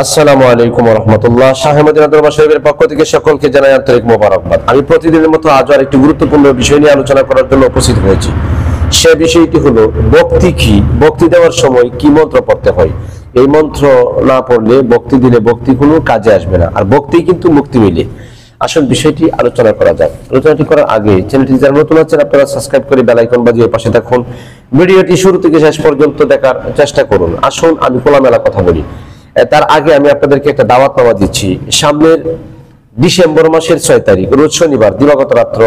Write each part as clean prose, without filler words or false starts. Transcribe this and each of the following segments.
আসসালামু আলাইকুম ওয়া রাহমাতুল্লাহ। শাহ মদিনা দরবার শরীফের পক্ষ থেকে সকলকে জানাই আন্তরিক মোবারকবাদ। আমি প্রতিদিনের মতো আজও আরেকটি গুরুত্বপূর্ণ বিষয় নিয়ে আলোচনা করার জন্য উপস্থিত হয়েছি। সে বিষয়টি হলো বক্তি কি, বক্তি দেওয়ার সময় কি মন্ত্র পড়তে হয়। এই মন্ত্র না পড়লে বক্তি দিলে বক্তি কোনো কাজে আসবে না, আর বক্তি কিন্তু মুক্তি মিলে। আসল বিষয়টি আলোচনা করা যাক। আলোচনাটি করার আগে চ্যানেলটি যারা নতুন আছেন আপনারা সাবস্ক্রাইব করে বেল আইকন বাজিয়ে পাশে থাকুন। ভিডিওটি শুরু থেকে শেষ পর্যন্ত দেখার চেষ্টা করুন। আসুন আমি খোলামেলা কথা বলি। তার আগে আমি আপনাদেরকে একটা দাওয়াতনামা দিচ্ছি। সামনের ডিসেম্বর মাসের 6 তারিখ রোজ শনিবার দিবাগত রাত্র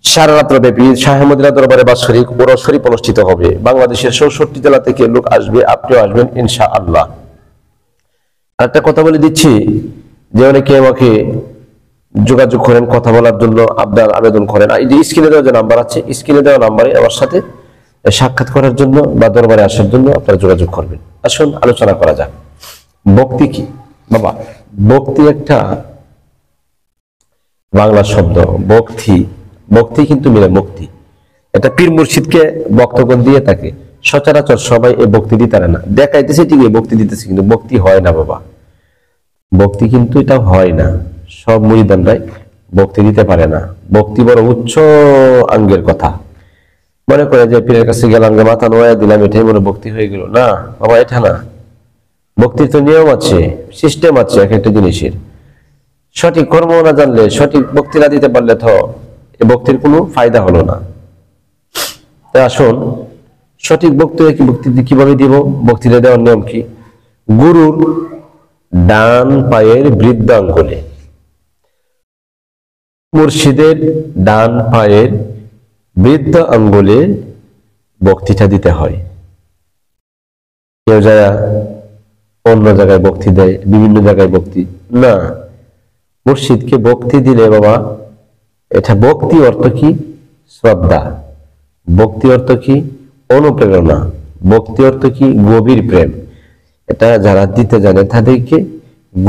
সারা রাত্র ব্যাপী শাহ মদিনা দরবারে বাৎসরিক ওরস শরীফ অনুষ্ঠিত হবে। বাংলাদেশের 64 জেলা থেকে লোক আসবে, আপনিও আসবেন ইনশাআল্লাহ। একটা কথা বলে দিচ্ছি যে অনেকে আমাকে যোগাযোগ করেন, কথা বলার জন্য আপনার আবেদন করেন। এই যে স্ক্রিনে দেওয়া যে নাম্বার আছে, স্ক্রিনে দেওয়া নাম্বারে আমার সাথে সাক্ষাৎ করার জন্য বা দরবারে আসার জন্য আপনারা যোগাযোগ করবেন। আসুন আলোচনা করা যাক। বক্তি কি বাবা? বক্তি একটা বাংলা শব্দ। বক্তি বক্তি কিন্তু মিলে মুক্তি। এটা পীর মুর্শিদকে বক্তব্য দিয়ে থাকে। সচরাচর সবাই এই বক্তি দিতে পারে না, দেখাইতেছে ঠিকই বক্তি দিতেছে, কিন্তু বক্তি হয় না বাবা। বক্তি কিন্তু এটা হয় না, সব মুরিদানরাই বক্তি দিতে পারে না। বক্তি বড় উচ্চ আঙ্গের কথা। মনে করে যে পীরের কাছে গেলাম, মাথা নোয়া দিলাম, এটাই মনে বক্তি হয়ে গেল। না বাবা, এটা না। বক্তির তো নিয়ম আছে, সিস্টেম আছে এক একটা জিনিসের। সঠিক কর্ম না জানলে, সঠিক বক্তি না দিতে পারলে তো এই বক্তির কোনো ফায়দা হলো না। তাই আসুন সঠিক বক্তি কিভাবে দিব, বক্তৃতা দেওয়ার নিয়ম কি? গুরুর ডান পায়ের বৃদ্ধাঙ্গুলে, মুর্শিদের ডান পায়ের বৃদ্ধ আঙ্গুলে বক্তৃতা দিতে হয়। কেউ যায় অন্য জায়গায় বক্তি দেয়, বিভিন্ন জায়গায় বক্তি না। মুর্শিদকে বক্তি দিলে বাবা, এটা বক্তি অর্থ কি? শ্রদ্ধা। বক্তি অর্থ কি? অনুপ্রেরণা। বক্তি অর্থ কি? গভীর প্রেম। এটা যারা দিতে জানে তাদেরকে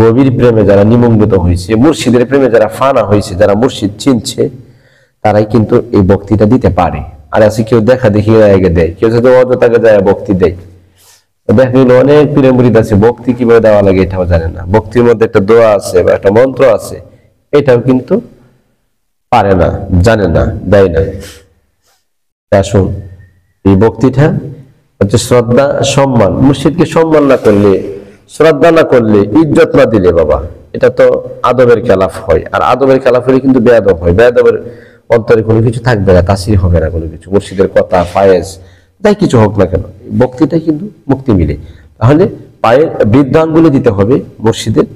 গভীর প্রেমে যারা নিমগ্নিত হয়েছে, মুর্শিদের প্রেমে যারা ফানা হয়েছে, যারা মুর্শিদ চিনছে, তারাই কিন্তু এই বক্তিটা দিতে পারে। আর আছে কেউ দেখা দেখি আগে দেয়, কেউ যদি অযথাকে যায় বক্তি দেয়। দেখা গেল অনেক পীরের মুরিদ আছে, বক্তি কিভাবে দেওয়া লাগে এটাও জানে না। বক্তির মধ্যে একটা দোয়া আছে বা একটা মন্ত্র আছে, এটাও কিন্তু পারে না, জানে না, দেয় না। আসুন এই বক্তিটা হচ্ছে শ্রদ্ধা, সম্মান। মুর্শিদকে সম্মান না করলে, শ্রদ্ধা না করলে, ইজ্জত না দিলে বাবা, এটা তো আদবের খেলাফ হয়। আর আদবের খেলাফ হলে কিন্তু বেয়াদব হয়। বেয়াদবের অন্তরে কোনো কিছু থাকবে না, তাসির হবে না কোনো কিছু। মুর্শিদের কথা, ফায়েজ, যাই কিছু হোক না কেন, বক্তিটাই কিন্তু মুক্তি মিলে। তাহলে পায়ের বৃদ্ধাঙ্গুলে দিতে হবে মুর্শিদের।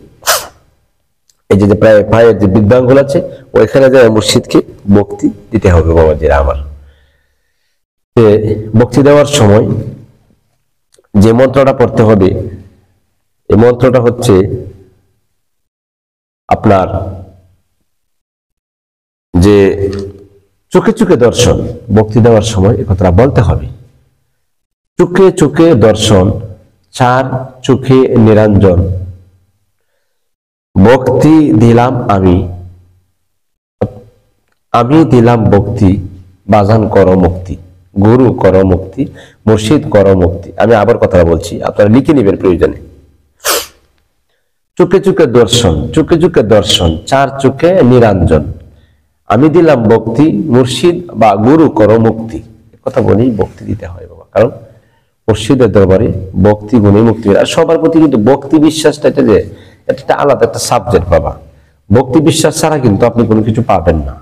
এই যে প্রায় পায়ের যে বৃদ্ধাঙ্গুল আছে, ওইখানে যায় মুর্শিদকে বক্তি দিতে হবে বাবাজিরা আমার। বক্তি দেওয়ার সময় যে মন্ত্রটা পড়তে হবে, এই মন্ত্রটা হচ্ছে আপনার যে চোখে চোখে দর্শন। বক্তি দেওয়ার সময় এ কথাটা বলতে হবে। চোখে চোখে দর্শন, চার চোখে নিরঞ্জন, বক্তি দিলাম আমি, আমি দিলাম বক্তি, বাজান করো মুক্তি, গুরু করো মুক্তি, মুর্শিদ করো মুক্তি। আমি আবার কথাটা বলছি, আপনারা লিখে নেবেন প্রয়োজনে। চোখে চোখে দর্শন, চোখে চোখে দর্শন, চার চোখে নিরঞ্জন, আমি দিলাম বক্তি, মুর্শিদ বা গুরু করো মুক্তি। কথা বলেই বক্তি দিতে হয় বাবা, কারণ মুর্শিদের দরবারে বক্তি গুণে মুক্তি। আর সবার প্রতি কিন্তু ভক্তি বিশ্বাসটা, এটা যে এটা একটা আলাদা একটা সাবজেক্ট বাবা। ভক্তি বিশ্বাস ছাড়া কিন্তু আপনি কোনো কিছু পাবেন না।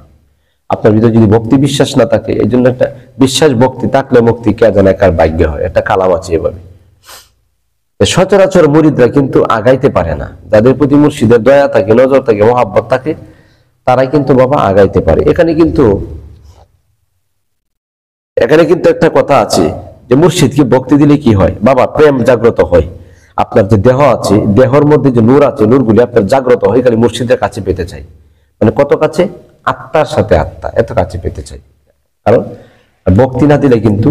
আপনার ভিতরে যদি ভক্তি বিশ্বাস না থাকে, এই জন্য একটা বিশ্বাস ভক্তি থাকলে মুক্তি কে জানে কার ভাগ্য হয়, একটা কালাম আছে এভাবে। সচরাচর মুরিদরা কিন্তু আগাইতে পারে না। যাদের প্রতি মুর্শিদের দয়া থাকে, নজর থাকে, মহাব্বত থাকে, তারাই কিন্তু বাবা আগাইতে পারে। এখানে কিন্তু একটা কথা আছে যে মুর্শিদকে ভক্তি দিলে কি হয় বাবা? প্রেম জাগ্রত হয়। আপনার যে দেহ আছে, দেহের মধ্যে যে নূর আছে, নূরগুলি আপনার জাগ্রত হয়, খালি মুর্শিদের কাছে পেতে চাই। মানে কত কাছে? আত্মার সাথে আত্মা, এত কাছে পেতে চাই। কারণ ভক্তি না দিলে কিন্তু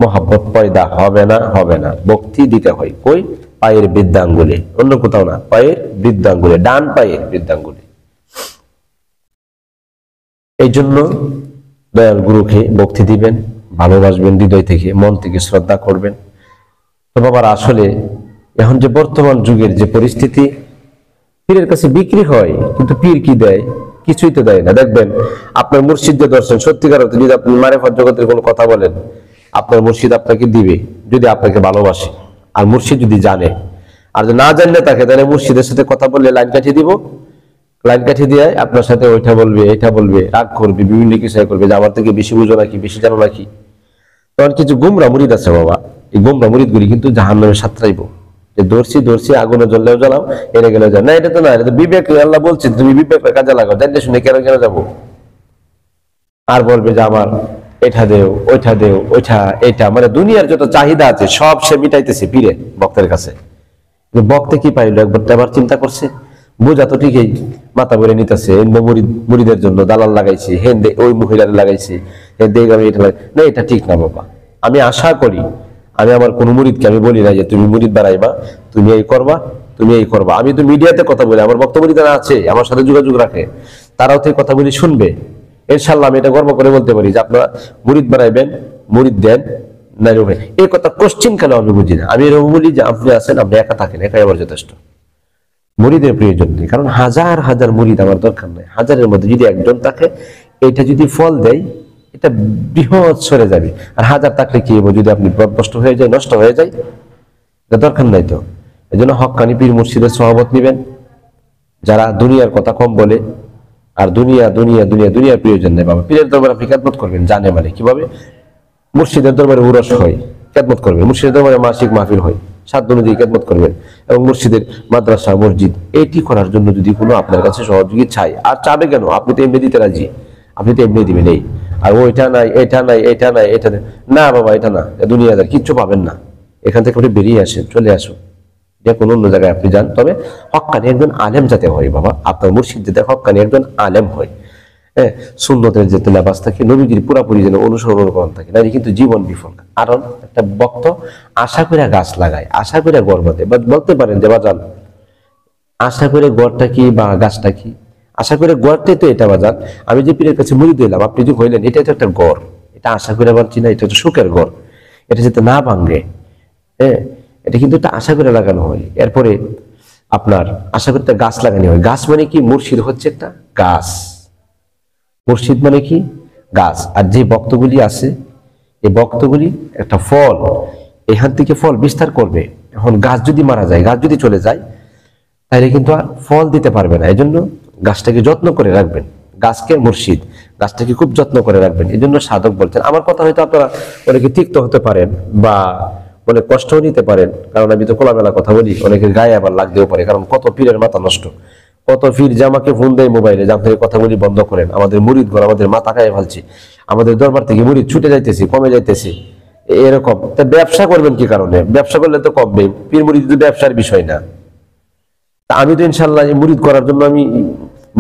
মহাব্বত পয়দা হবে না, হবে না। ভক্তি দিতে হয় কই? পায়ের বৃদ্ধাঙ্গুলে, অন্য কোথাও না, পায়ের বৃদ্ধাঙ্গুলে, ডান পায়ের বৃদ্ধাঙ্গুলে। এই জন্য দয়াল গুরুকে ভক্তি দিবেন, ভালোবাসবেন হৃদয় থেকে, মন থেকে শ্রদ্ধা করবেন। তো বাবার আসলে এখন যে বর্তমান যুগের যে পরিস্থিতি, পীরের কাছে বিক্রি হয়, কিন্তু পীর কি দেয়? কিছুই তো দেয় না। দেখবেন আপনার মুর্শিদ যে দর্শন সত্যিকার অর্থে যদি আপনি মারেফত জগতের কোনো কথা বলেন, আপনার মুর্শিদ আপনাকে দিবে যদি আপনাকে ভালোবাসে, আর মুর্শিদ যদি জানে। আর যদি না জানলে থাকে, তাহলে মুর্শিদের সাথে কথা বললে লাইন কাটিয়ে দিব, লাইন কাঠিয়ে দিয়ে আপনার সাথে ওইটা বলবে, এটা বলবে, রাগ করবে, বিভিন্ন কিছু করবে যে আমার থেকে বেশি বুঝো নাকি, বেশি জানো নাকি। তখন কিছু গুমরা মুরিদ আছে বাবা, এই গুমরা মুরিদ গুলি কিন্তু জাহান্নামে সাঁতরাইবো, যে দর্শি আগুনে জ্বললেও জ্বালাও, এনে গেলেও যাও না। এটা তো না, এটা তো বিবেক। আল্লাহ বলছে তুমি বিবেক কাজে লাগাও, জানতে শুনে কেন কেন যাবো। আর বলবে যে আমার এটা দেও, ওইটা দেও, ওইটা এটা, মানে দুনিয়ার যত চাহিদা আছে সব সে মিটাইতেছে পীরে ভক্তের কাছে। বক্তে কি পাইলো একবার চিন্তা করছে? বোঝা তো ঠিকই মাথা বলে নিতেছে, মুরিদের জন্য দালাল লাগাইছি, হেন ওই মহিলার লাগাইছি, আমি এটা না, এটা ঠিক না বাবা। আমি আশা করি, আমি আমার কোন মুরিদকে আমি বলি না যে তুমি মুরিদ বাড়াইবা, তুমি এই করবা, তুমি এই করবা। আমি তো মিডিয়াতে কথা বলি, আমার বক্তব্য যারা আছে আমার সাথে যোগাযোগ রাখে, তারাও তো এই কথাগুলি শুনবে ইনশাল্লাহ। আমি এটা গর্ব করে বলতে পারি যে আপনারা মুরিদ বাড়াইবেন, মুরিদ দেন না, এই কথা কোশ্চিন কেন আমি বুঝি না। আমি এরকম বলি যে আপনি আছেন, আপনি একা থাকেন, একাই আমার যথেষ্ট। মুরিদের প্রয়োজন নেই, কারণ হাজার হাজার মুরিদ আমার দরকার নেই। হাজারের মধ্যে যদি একজন থাকে, এটা যদি ফল দেয়, এটা বৃহৎ সরে যাবে। আর হাজার থাকলে কি হবে, যদি আপনি নষ্ট হয়ে যায়, নষ্ট হয়ে যায়, এটা দরকার নাই তো। এই জন্য হক্কানি পীর মুর্শিদের সহবত নিবেন, যারা দুনিয়ার কথা কম বলে। আর দুনিয়ার প্রয়োজন নেই বাবা। পীরের দরবারে আপনি খেদমত করবেন, জানে মানে কিভাবে মুর্শিদের দরবারে উরস হয়, খেদমত করবেন। মুর্শিদের দরবারে মাসিক মাহফিল হয়, সাধ্য অনুযায়ী খেদমত করবেন। এবং মুর্শিদের মাদ্রাসা, মসজিদ এটি করার জন্য যদি কোনো আপনার কাছে সহযোগী চাই, আর চাবে কেন, আপনি তো এমনি দিতে রাজি, আপনি তো এমনি দিবেন। এই আর ওইটা নাই, এটা নাই, এটা নাই, এটা না বাবা, এটা না, দুনিয়াদার কিচ্ছু পাবেন না। এখান থেকে আপনি বেরিয়ে আসেন, চলে আসুন, যে কোনো অন্য জায়গায় আপনি যান। তবে হক্কানি একজন আলেম যাতে হয় বাবা, আপনার মুর্শিদ যাতে হক্কানি একজন আলেম হয়। হ্যাঁ, সুন্নতের যে তেলাবাস থাকে, নবীজির পুরাপুরি যেন অনুসরণ অনুকরণ থাকে, না কিন্তু জীবন বিফল। কারণ একটা ভক্ত আশা করে গাছ লাগায়, আশা করে গড় বাঁধে। বলতে পারেন যে বাজান আশা করে গড়টা কি বা গাছটা কি? আশা করে গড়টাই তো এটা বাজান। আমি যে পীরের কাছে মুড়ি দিলাম, আপনি যে হইলেন, এটা তো একটা গড়, এটা আশা করে বানছি না, এটা হচ্ছে সুখের গড়, এটা যাতে না ভাঙে। হ্যাঁ, এটা কিন্তু একটা আশা করে লাগানো হয়। এরপরে আপনার আশা করতে গাছ লাগানো হয়। গাছ মানে কি? মুর্শিদ হচ্ছে একটা গাছ, মুর্শিদ মানে কি? গাছ। আর যে বক্তগুলি আছে, এই বক্তগুলি একটা ফল, এখান থেকে ফল বিস্তার করবে। এখন গাছ যদি মারা যায়, গাছ যদি চলে যায়, তাহলে কিন্তু আর ফল দিতে পারবে না। এই জন্য গাছটাকে যত্ন করে রাখবেন। গাছকে মুর্শিদ, গাছটাকে খুব যত্ন করে রাখবেন। এই জন্য সাধক বলছেন। আমার কথা হয়তো আপনারা অনেকে তিক্ত হতে পারেন বা বলে কষ্টও নিতে পারেন, কারণ আমি তো খোলামেলা কথা বলি, অনেকের গায়ে আবার লাগতেও পারে। কারণ কত পীরের মাথা নষ্ট, কত পীর যে আমাকে ফোন দেয় মোবাইলে, যে আপনাদের কথাগুলি বন্ধ করেন, আমাদের মুরিদ ঘর, আমাদের মাথা খাইয়ে ফেলছি, আমাদের দরবার থেকে মুরিদ ছুটে যাইতেছি, কমে যাইতেছি, এরকম। তা ব্যবসা করবেন কি কারণে? ব্যবসা করলে তো কমবে। পীর মুরিদ তো ব্যবসার বিষয় না। তা আমি তো ইনশাল্লাহ মুরিদ করার জন্য, আমি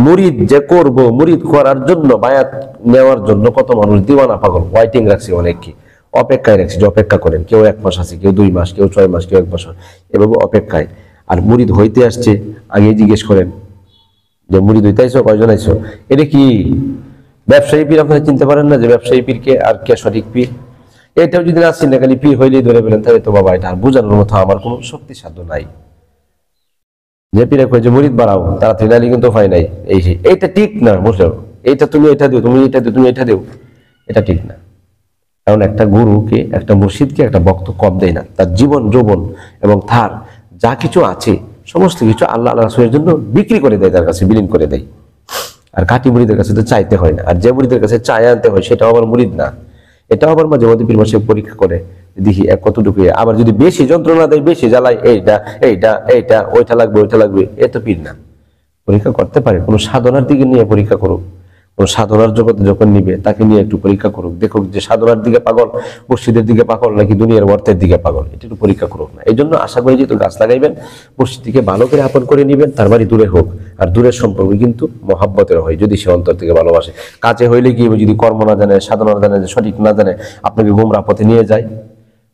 মুরিদ যে করব, মুরিদ করার জন্য, বায়াত নেওয়ার জন্য কত মানুষ দিওয়ানা পাগল ওয়াইটিং রাখছি, অনেক কি অপেক্ষায় রাখছি, যে অপেক্ষা করেন। কেউ 1 মাস আছে, কেউ 2 মাস, কেউ 6 মাস, কেউ 1 বছর, এভাবে অপেক্ষায়। আর মুরিদ হইতে আসছে, আগে জিজ্ঞেস করেন যে মুরিদ হইতে আইছো, কয়জন আইছো? এটা কি ব্যবসায়ী পীর? আপনারা চিনতে পারেন না যে ব্যবসায়ী পীরকে আর কে সঠিক পীর? এটাও যদি না চিনে খালি পীর হইলেই ধরে ফেলেন, তাহলে তো বাবা এটা আর বোঝানোর মতো আমার কোনো শক্তি সাধ্য নাই। যে পীরে কয় যে মুরিদ বাড়াও তাড়াতাড়ি, নাইলে কিন্তু উপায় নাই। এইটা ঠিক না, বুঝলো? এইটা তুমি এটা দিও, তুমি এটা দিও, তুমি এটা দিও, এটা ঠিক না। কারণ একটা গুরুকে, একটা মুর্শিদকে একটা ভক্ত কম দেয় না। তার জীবন যৌবন এবং তার যা কিছু আছে সমস্ত কিছু আল্লাহ রাসূলের জন্য বিক্রি করে দেয়, তার কাছে বিলীন করে দেয়। আর কাটি মুরিদের কাছে তো চাইতে হয় না। আর যে মুরিদের কাছে চায় আনতে হয়, সেটাও আবার মুরিদ না। এটাও আবার মাঝে মধ্যে পীর মাসে পরীক্ষা করে, দেখি কতটুকু। আবার যদি বেশি যন্ত্রণা দেয়, বেশি জ্বালায়, এইটা এইটা এইটা, ওইটা লাগবে, ওইটা লাগবে, এ তো পীর না। পরীক্ষা করতে পারে, কোনো সাধনার দিকে নিয়ে পরীক্ষা করুক। কোন সাধনার জগতে যখন নিবে, তাকে নিয়ে একটু পরীক্ষা করুক, দেখুক যে সাধনার দিকে পাগল, মুর্শিদের দিকে পাগল, নাকি দুনিয়ার অর্থের দিকে পাগল, এটা একটু পরীক্ষা করুক না। এই জন্য আশা করি যেহেতু গাছ লাগাইবেন, মুর্শিদকে ভালো করে আপন করে নিবেন। তার বাড়ি দূরে হোক, আর দূরের সম্পর্ক কিন্তু মহাব্বতের হয়, যদি সে অন্তর থেকে ভালোবাসে। কাছে হইলে কি, যদি কর্ম না জানে, সাধনা না জানে, সঠিক না জানে, আপনাকে গোমরা পথে নিয়ে যায়।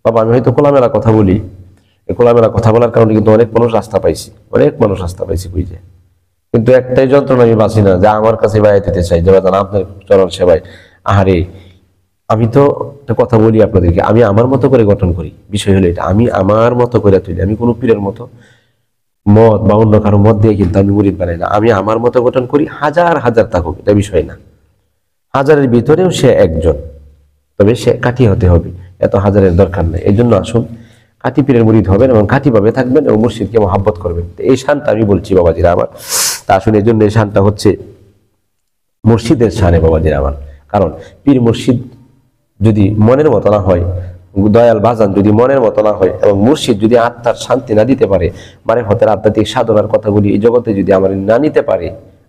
বাবা আমি হয়তো খোলামেলা কথা বলি, এই খোলামেলা কথা বলার কারণে কিন্তু অনেক মানুষ রাস্তা পাইছি, অনেক মানুষ রাস্তা পাইছি বুঝে। কিন্তু একটাই যন্ত্রণা আমি বাঁচি না, যা আমার কাছে বাইরে দিতে চাই, যে আপনার চরণ সেবায়। আহারে আমি তো একটা কথা বলি আপনাদেরকে, আমি আমার মতো করে গঠন করি। বিষয় হলো এটা, আমি আমার মতো করে তুলি। আমি কোনো পীরের মতো মত বা অন্য কারো মত দিয়ে কিন্তু আমি মুরিদ বানাই না। আমি আমার মতো গঠন করি, হাজার হাজার থাকুক, এটা বিষয় না। হাজারের ভিতরেও সে একজন, তবে সে কাঠি হতে হবে, এত হাজারের দরকার নেই। এই জন্য আসুন কাঠি পীরের মুরিদ হবেন এবং কাঠিভাবে থাকবেন এবং মুর্শিদকে মহাব্বত করবেন। এই শানটা আমি বলছি বাবাজিরা আমার। তা আসুন এই জন্য এই শানটা হচ্ছে মুর্শিদের শানে বাবাজিরা আমার। কারণ পীর মুর্শিদ যদি মনের মতো না হয়, দয়াল বাজান যদি মনের মতো না হয়, এবং মুর্শিদ যদি আত্মার শান্তি না দিতে পারে, মানে হতের আধ্যাত্মিক সাধনার কথাগুলি এই জগতে যদি আমার না নিতে পারে,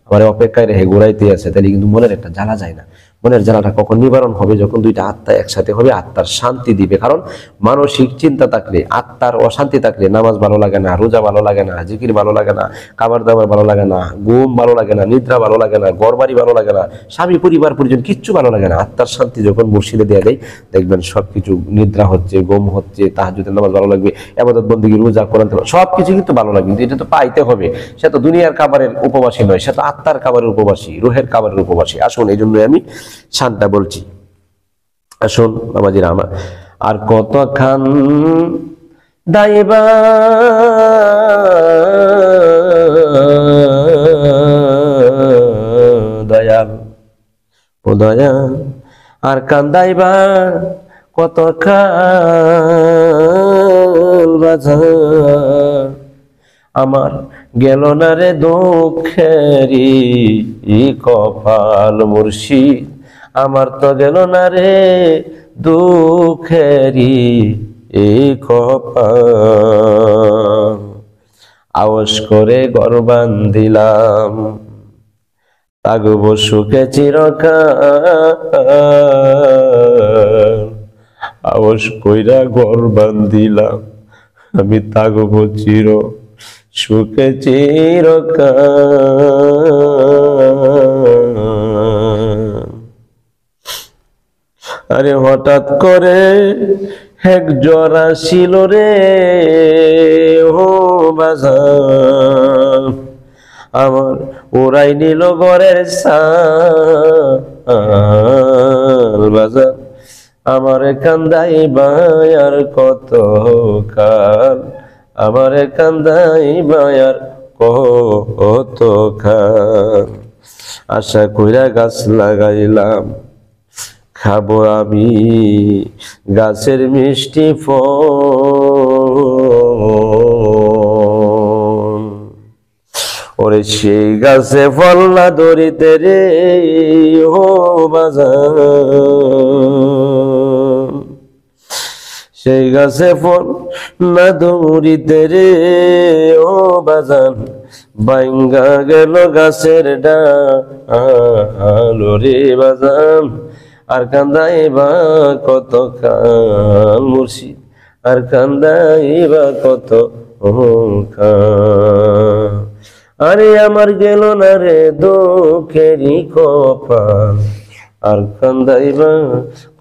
আমার অপেক্ষায় রেখে ঘুরাইতে আছে, তাহলে কিন্তু মনের একটা জ্বালা যায় না। মনের জ্বালাটা কখন নিবারণ হবে? যখন দুইটা আত্মা একসাথে হবে, আত্মার শান্তি দিবে। কারণ মানসিক চিন্তা থাকলে, আত্মার অশান্তি থাকলে নামাজ ভালো লাগে না, রোজা ভালো লাগে না, জিকির ভালো লাগে না, খাবার দাবার ভালো লাগে না, ঘুম ভালো লাগে না, নিদ্রা ভালো লাগে না, ঘর বাড়ি ভালো লাগে না, স্বামী পরিবার পরিজন কিচ্ছু ভালো লাগে না। আত্মার শান্তি যখন মুর্শিদে দেয়া দেয়, দেখবেন সবকিছু, নিদ্রা হচ্ছে, ঘুম হচ্ছে, তাহাজ্জুদের নামাজ ভালো লাগবে, ইবাদত বন্দেগী, রোজা, কোরআন তেলাওয়াত সবকিছু কিন্তু ভালো লাগবে। কিন্তু এটা তো পাইতে হবে। সে তো দুনিয়ার খাবারের উপবাসী নয়, সে তো আত্মার খাবারের উপবাসী, রুহের খাবারের উপবাসী। আসুন এই জন্য আমি শানটা বলছি। আসুন বাবাজিরা আমার, আর কত খান দাইবা দয়াল ও দয়াল, আর কান্দাইবা কত খাল বাজার, আমার গেল না রে দুঃখেরি কপাল মুর্শিদ, আমার তো গেল না রে দুঃখেরি কপাল। আওয়াজ করে ঘর বান্ধিলাম, থাকব সুখে চিরকাল। আওয়াজ কইরা ঘর বান্ধিলাম, আমি থাকব চির সুখে চিরকাল। আরে হঠাৎ করে এক জ্বর আসিল রে ও বাজার, আমার ওরাই নিল ঘরের চাল বাজার, আমার কান্দাইবা আর কত কাল, আমার কান্দাইবা আর কত কাল। আশা কইরা গাছ লাগাইলাম, খাবো আমি গাছের মিষ্টি ফল, ওরে সেই গাছে ফল না ধরিতে রে ও বাজার, সেই গাছে ফল না ধরিতে রে ও বাজান, বাইঙ্গা গেল গাছের ডাল রে বাজান, আর কান্দাইবা কত কাল মুর্শিদ, আর কান্দাইবা কত কাল। আরে আমার গেল না রে দুঃখেরি কপাল, আর কান্দাইবা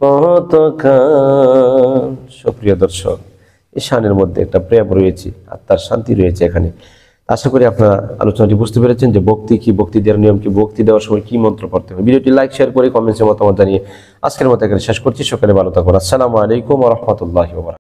কত কাল। সুপ্রিয় দর্শক, এই শানের মধ্যে একটা প্রেম রয়েছে, আত্মার শান্তি রয়েছে এখানে। আশা করি আপনারা আলোচনাটি বুঝতে পেরেছেন যে ভক্তি কি, ভক্তি দেওয়ার নিয়ম কি, ভক্তি দেওয়ার সময় কি মন্ত্র পড়তে হবে। ভিডিওটি লাইক, শেয়ার করে কমেন্টসে মতামত জানিয়ে আজকের মতো এখানে শেষ করছি। সকালে ভালো থাকুন। আসসালামু আলাইকুম ওয়া রাহমাতুল্লাহি ওয়া বারাকাতুহু।